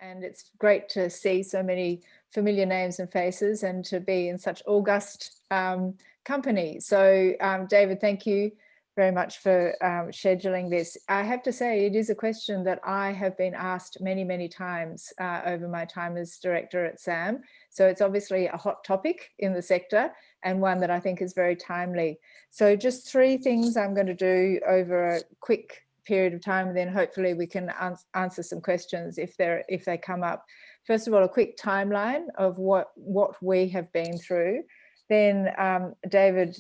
and it's great to see so many familiar names and faces and to be in such august company. So David, thank you very much for scheduling this. I have to say it is a question that I have been asked many, many times over my time as director at SAM. So it's obviously a hot topic in the sector and one that I think is very timely. So just three things I'm going to do over a quick period of time, and then hopefully we can answer some questions if they come up. First of all, a quick timeline of what we have been through. Then David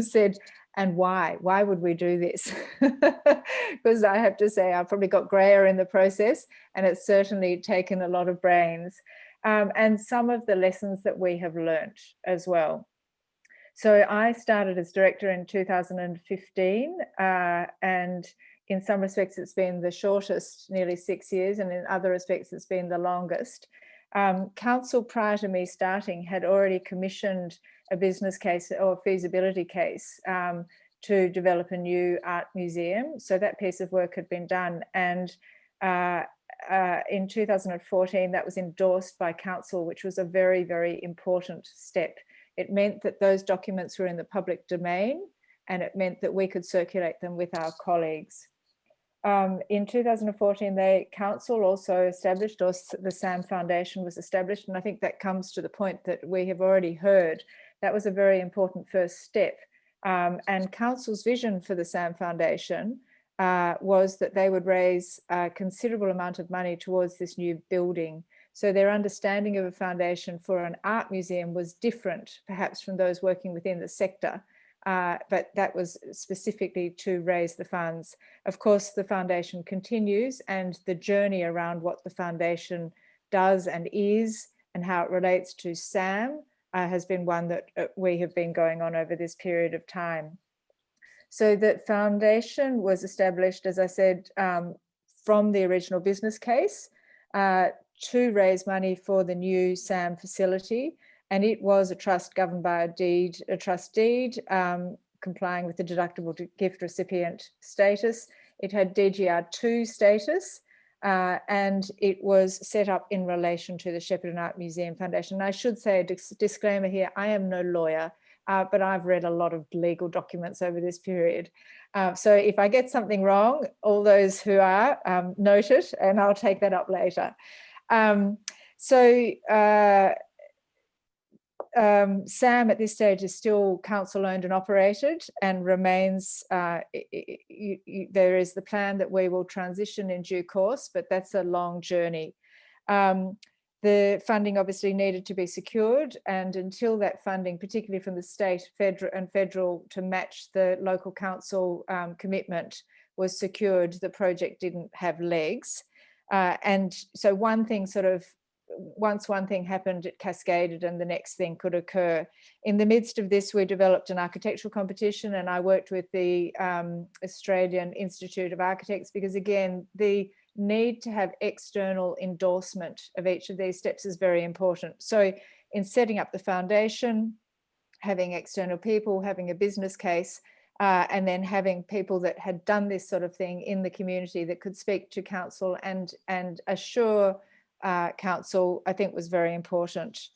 said, and why would we do this? Because I have to say I've probably got grayer in the process, and it's certainly taken a lot of brains, and some of the lessons that we have learnt as well. So I started as director in 2015, and in some respects it's been the shortest, nearly 6 years, and in other respects it's been the longest. Council prior to me starting had already commissioned a business case or feasibility case to develop a new art museum. So that piece of work had been done, and in 2014 that was endorsed by council, which was a very, very important step. It meant that those documents were in the public domain, and it meant that we could circulate them with our colleagues. In 2014, the council also established, or the SAM Foundation was established, and I think that comes to the point that we have already heard. That was a very important first step. And council's vision for the SAM Foundation was that they would raise a considerable amount of money towards this new building. So their understanding of a foundation for an art museum was different, perhaps, from those working within the sector. But that was specifically to raise the funds. Of course, the foundation continues, and the journey around what the foundation does and is and how it relates to SAM has been one that we have been going on over this period of time. So the foundation was established, as I said, from the original business case to raise money for the new SAM facility. And it was a trust governed by a trust deed, complying with the deductible gift recipient status. It had DGR2 status, and it was set up in relation to the Shepparton Art Museum Foundation. And I should say a disclaimer here, I am no lawyer, but I've read a lot of legal documents over this period. So if I get something wrong, all those who are, note it, and I'll take that up later. SAM at this stage is still council owned and operated, and remains, there is the plan that we will transition in due course, but that's a long journey. The funding obviously needed to be secured, and until that funding, particularly from the state, federal to match the local council commitment, was secured, the project didn't have legs. And so one thing sort of, once one thing happened, it cascaded and the next thing could occur. In the midst of this, we developed an architectural competition, and I worked with the Australian Institute of Architects, because again, the need to have external endorsement of each of these steps is very important. So in setting up the foundation, having external people, having a business case, and then having people that had done this sort of thing in the community that could speak to council and assure council, I think, was very important.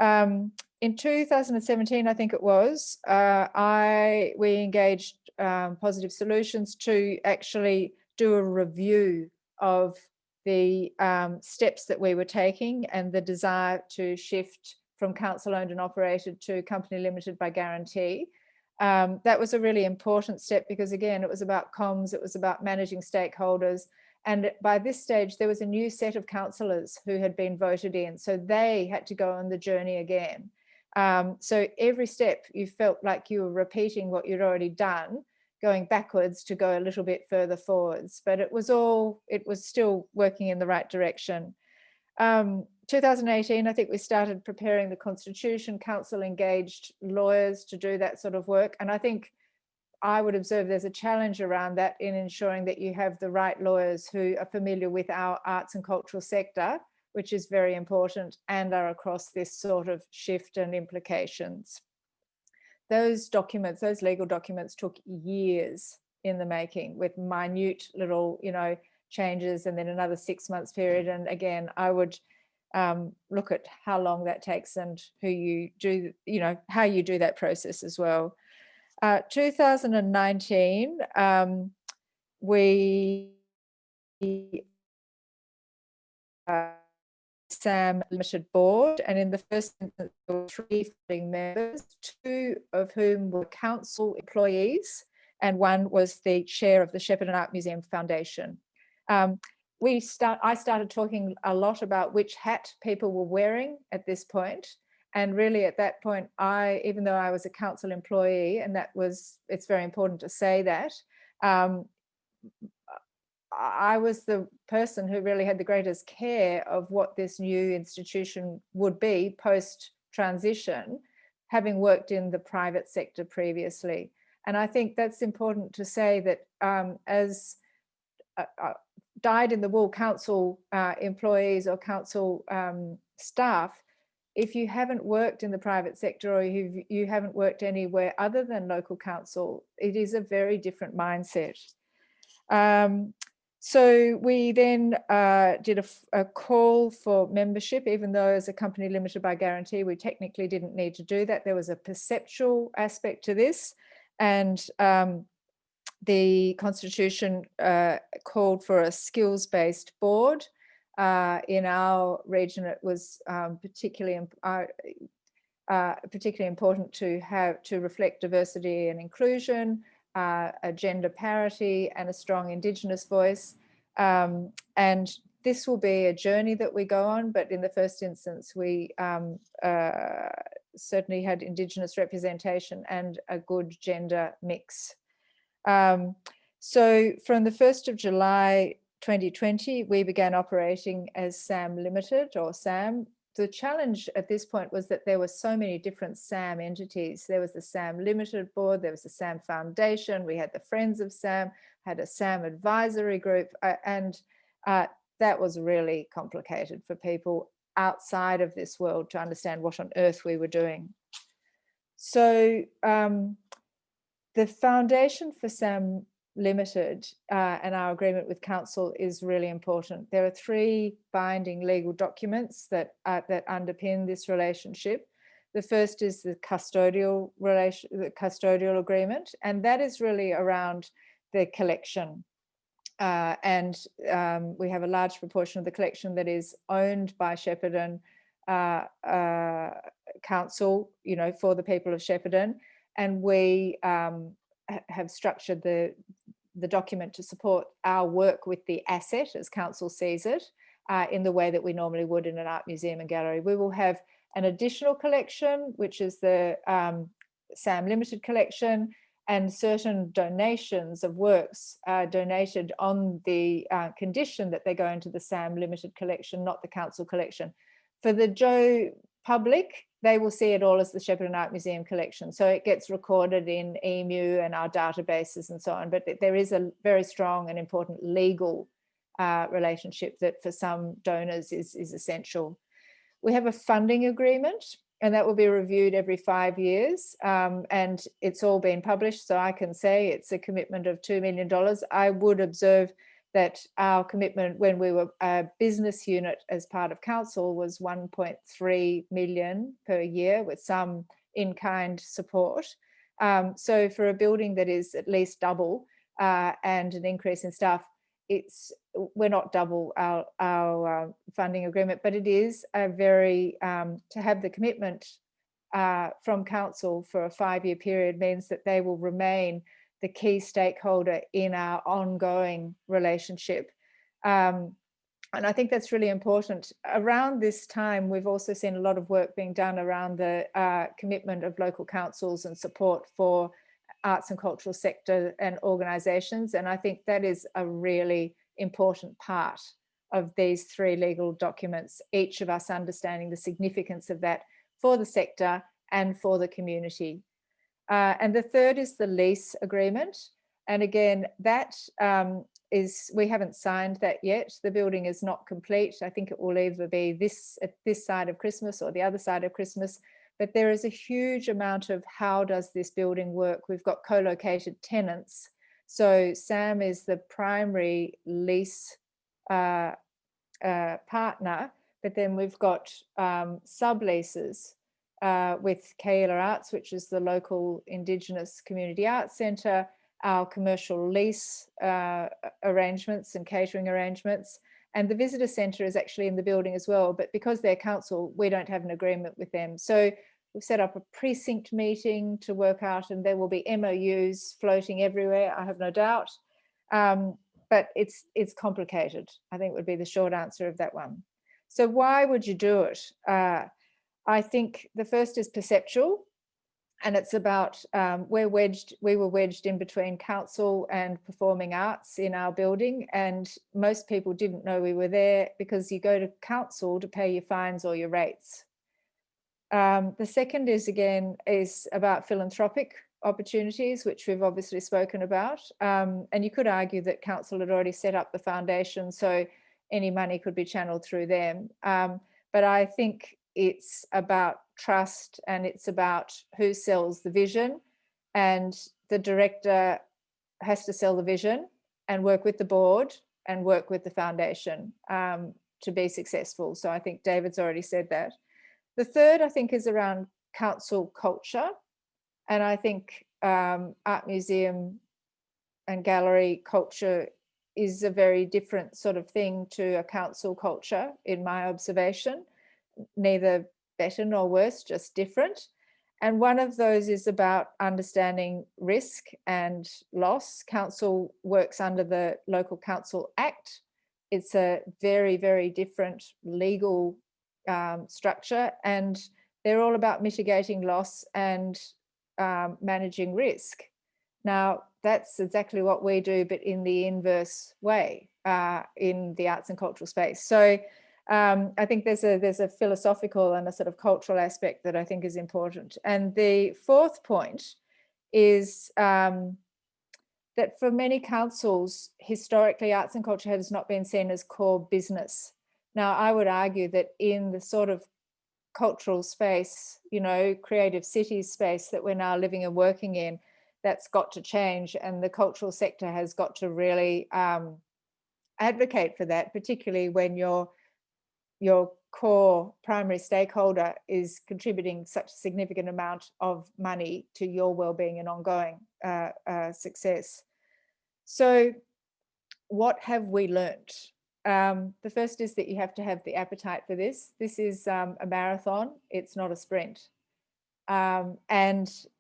In 2017, I think it was, we engaged Positive Solutions to actually do a review of the steps that we were taking and the desire to shift from council owned and operated to company limited by guarantee. That was a really important step, because again, it was about comms, it was about managing stakeholders. And by this stage, there was a new set of councillors who had been voted in. So they had to go on the journey again. So every step you felt like you were repeating what you'd already done, going backwards to go a little bit further forwards. But it was still working in the right direction. 2018, I think we started preparing the constitution. Council engaged lawyers to do that sort of work. And I think I would observe there's a challenge around that in ensuring that you have the right lawyers who are familiar with our arts and cultural sector, which is very important, and are across this sort of shift and implications. Those documents, those legal documents, took years in the making, with minute little, changes and then another 6 months period. And again, I would look at how long that takes and who you do, how you do that process as well. 2019, we SAM Limited board, and in the first instance there were 3 founding members, 2 of whom were council employees and 1 was the chair of the Shepparton Art Museum Foundation. I started talking a lot about which hat people were wearing at this point, and really at that point, even though I was a council employee, and it's very important to say that, I was the person who really had the greatest care of what this new institution would be post-transition, having worked in the private sector previously. And I think that's important to say that as dyed-in-the-wool council employees or council staff, if you haven't worked in the private sector or you haven't worked anywhere other than local council, it is a very different mindset. So we then did a call for membership, even though as a company limited by guarantee, we technically didn't need to do that. There was a perceptual aspect to this, and the Constitution called for a skills-based board. In our region, it was particularly important to reflect diversity and inclusion, a gender parity and a strong Indigenous voice. And this will be a journey that we go on, but in the first instance, we certainly had Indigenous representation and a good gender mix. So from the 1st of July 2020, we began operating as SAM Limited or SAM. The challenge at this point was that there were so many different SAM entities. There was the SAM Limited board, there was the SAM Foundation, we had the Friends of SAM, had a SAM advisory group, and that was really complicated for people outside of this world to understand what on earth we were doing. So the foundation for SAM Limited and our agreement with council is really important. There are 3 binding legal documents that underpin this relationship. The first is the custodial agreement, and that is really around the collection. And we have a large proportion of the collection that is owned by Shepparton Council, for the people of Shepparton, and we have structured the document to support our work with the asset as council sees it in the way that we normally would in an art museum and gallery. We will have an additional collection, which is the SAM Limited collection, and certain donations of works donated on the condition that they go into the SAM Limited collection, not the council collection. For the Joe public, they will see it all as the Shepparton Art Museum collection. So it gets recorded in EMU and our databases and so on, but there is a very strong and important legal relationship that for some donors is essential. We have a funding agreement, and that will be reviewed every 5 years, and it's all been published, so I can say it's a commitment of $2 million. I would observe that our commitment when we were a business unit as part of council was 1.3 million per year with some in-kind support. So for a building that is at least double and an increase in staff, we're not double our funding agreement, but it is a very, to have the commitment from council for a 5-year period means that they will remain the key stakeholder in our ongoing relationship. And I think that's really important. Around this time, we've also seen a lot of work being done around the commitment of local councils and support for arts and cultural sector and organisations. And I think that is a really important part of these 3 legal documents, each of us understanding the significance of that for the sector and for the community. And the third is the lease agreement. And again, that we haven't signed that yet. The building is not complete. I think it will either be at this side of Christmas or the other side of Christmas. But there is a huge amount of how does this building work? We've got co-located tenants So Sam is the primary lease partner, but then we've got subleases with Keilor Arts, which is the local Indigenous Community Arts Centre, our commercial lease arrangements and catering arrangements. And the visitor centre is actually in the building as well, but because they're council, we don't have an agreement with them. So we've set up a precinct meeting to work out, and there will be MOUs floating everywhere, I have no doubt. But it's complicated, I think would be the short answer of that one. So why would you do it? I think the first is perceptual, and it's about we were wedged in between council and performing arts in our building, and most people didn't know we were there because you go to council to pay your fines or your rates. The second is about philanthropic opportunities, which we've obviously spoken about. And you could argue that council had already set up the foundation, so any money could be channeled through them. But I think it's about trust, and it's about who sells the vision, and the director has to sell the vision and work with the board and work with the foundation to be successful. So I think David's already said that. The third, I think, is around council culture. And I think art museum and gallery culture is a very different sort of thing to a council culture, in my observation. Neither better nor worse, just different. And one of those is about understanding risk and loss. Council works under the Local Council Act. It's a very, very different legal structure, and they're all about mitigating loss and managing risk. Now, that's exactly what we do, but in the inverse way in the arts and cultural space. So I think there's a philosophical and a sort of cultural aspect that I think is important. And the fourth point is that for many councils, historically, arts and culture has not been seen as core business. Now, I would argue that in the sort of cultural space, you know, creative cities space that we're now living and working in, that's got to change, and the cultural sector has got to really advocate for that, particularly when your core primary stakeholder is contributing such a significant amount of money to your well-being and ongoing success. So what have we learnt? The first is that you have to have the appetite for this. This is a marathon, it's not a sprint. As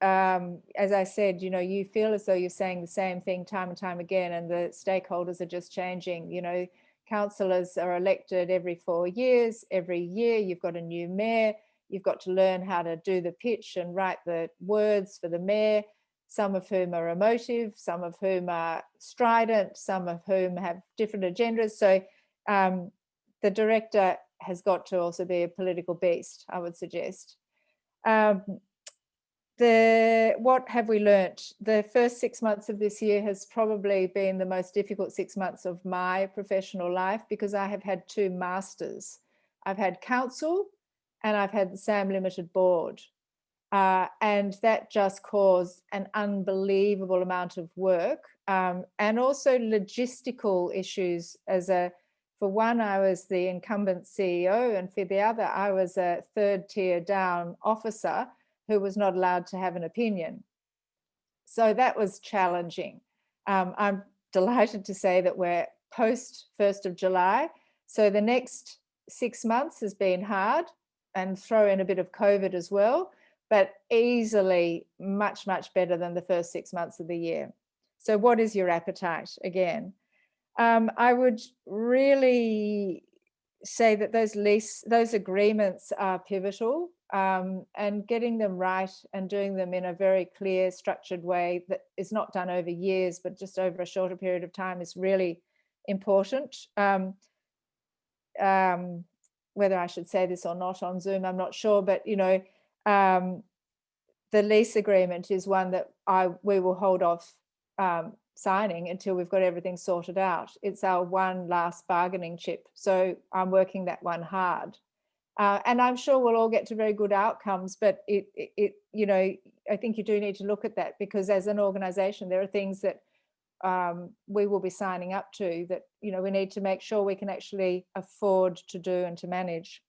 I said, you know, you feel as though you're saying the same thing time and time again, and the stakeholders are just changing. You know, councillors are elected every 4 years. Every year you've got a new mayor. You've got to learn how to do the pitch and write the words for the mayor, some of whom are emotive, some of whom are strident, some of whom have different agendas. So the director has got to also be a political beast, I would suggest. What have we learnt? The first 6 months of this year has probably been the most difficult 6 months of my professional life, because I have had two masters. I've had council and I've had the SAM Limited board. And that just caused an unbelievable amount of work, and also logistical issues. For one, I was the incumbent CEO, and for the other, I was a third tier down officer who was not allowed to have an opinion. So that was challenging. I'm delighted to say that we're post 1st of July. So the next 6 months has been hard, and throw in a bit of COVID as well, but easily much, much better than the first 6 months of the year. So what is your appetite again? I would really say that those agreements are pivotal, and getting them right and doing them in a very clear, structured way that is not done over years, but just over a shorter period of time is really important. Whether I should say this or not on Zoom, I'm not sure, but you know, the lease agreement is one that we will hold off signing until we've got everything sorted out. It's our one last bargaining chip, so I'm working that one hard, and I'm sure we'll all get to very good outcomes. But you know, I think you do need to look at that, because as an organisation, there are things that we will be signing up to, that, you know, we need to make sure we can actually afford to do and to manage.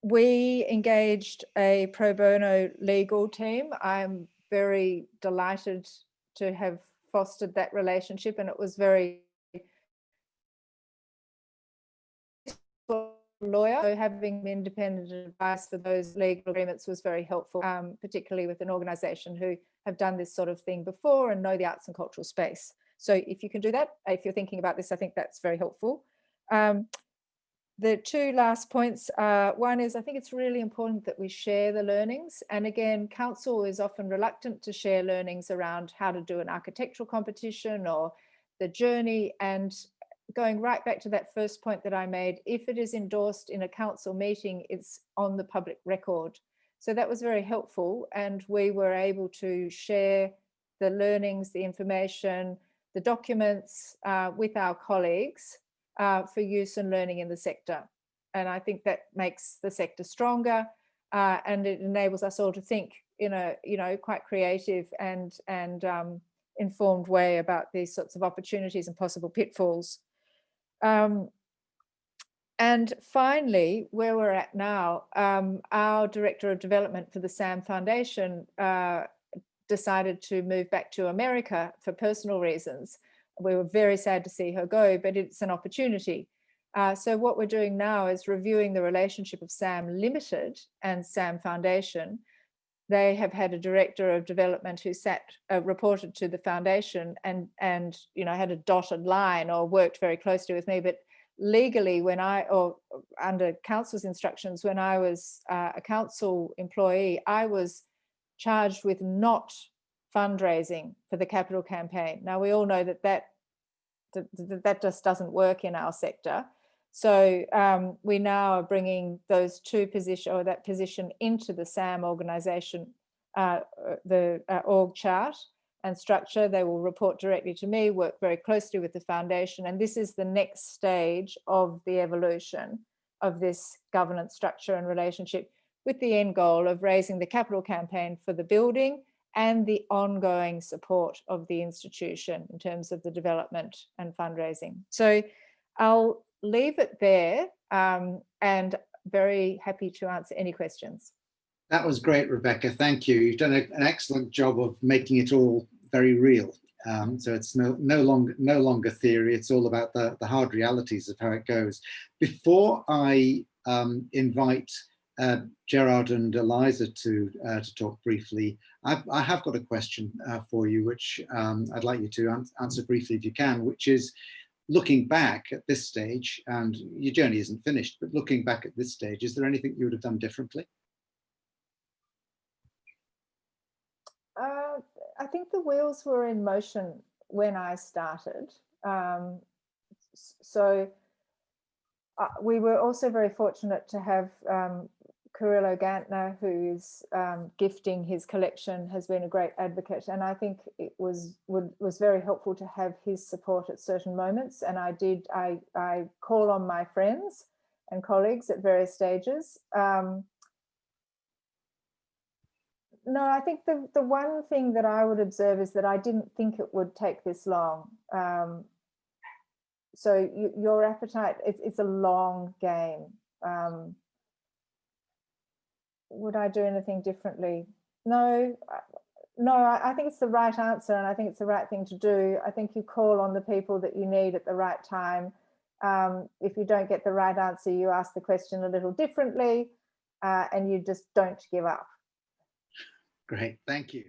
We engaged a pro bono legal team. I'm very delighted to have fostered that relationship, and it was very lawyer, so having independent advice for those legal agreements was very helpful, particularly with an organisation who have done this sort of thing before and know the arts and cultural space. So if you can do that, if you're thinking about this, I think that's very helpful. The two last points, one is I think it's really important that we share the learnings. And again, council is often reluctant to share learnings around how to do an architectural competition or the journey. And going right back to that first point that I made, if it is endorsed in a council meeting, it's on the public record. So that was very helpful. And we were able to share the learnings, the information, the documents with our colleagues for use and learning in the sector. And I think that makes the sector stronger, and it enables us all to think in a, you know, quite creative and informed way about these sorts of opportunities and possible pitfalls. And finally, where we're at now, our Director of Development for the SAM Foundation decided to move back to America for personal reasons. We were very sad to see her go, but it's an opportunity. So what we're doing now is reviewing the relationship of SAM Limited and SAM Foundation. They have had a director of development who reported to the foundation and you know, had a dotted line or worked very closely with me. But legally, or under council's instructions, when I was a council employee, I was charged with not fundraising for the capital campaign. Now, we all know that just doesn't work in our sector. So we now are bringing those two positions, or that position, into the SAM organisation, the org chart and structure. They will report directly to me, work very closely with the foundation, and this is the next stage of the evolution of this governance structure and relationship, with the end goal of raising the capital campaign for the building and the ongoing support of the institution in terms of the development and fundraising. So I'll leave it there, and very happy to answer any questions. That was great, Rebecca. Thank you. You've done an excellent job of making it all very real. So it's no longer theory. It's all about the hard realities of how it goes. Before I invite Gerard and Eliza to talk briefly, I have got a question for you, which I'd like you to answer briefly if you can, which is, looking back at this stage, and your journey isn't finished, but looking back at this stage, is there anything you would have done differently? I think the wheels were in motion when I started. We were also very fortunate to have Carrillo Gantner, who is gifting his collection, has been a great advocate, and I think it was very helpful to have his support at certain moments. And I call on my friends and colleagues at various stages. No, I think the one thing that I would observe is that I didn't think it would take this long. So your appetite, it's a long game. Would I do anything differently? No, I think it's the right answer, and I think it's the right thing to do. I think you call on the people that you need at the right time. If you don't get the right answer, you ask the question a little differently, and you just don't give up. Great, thank you.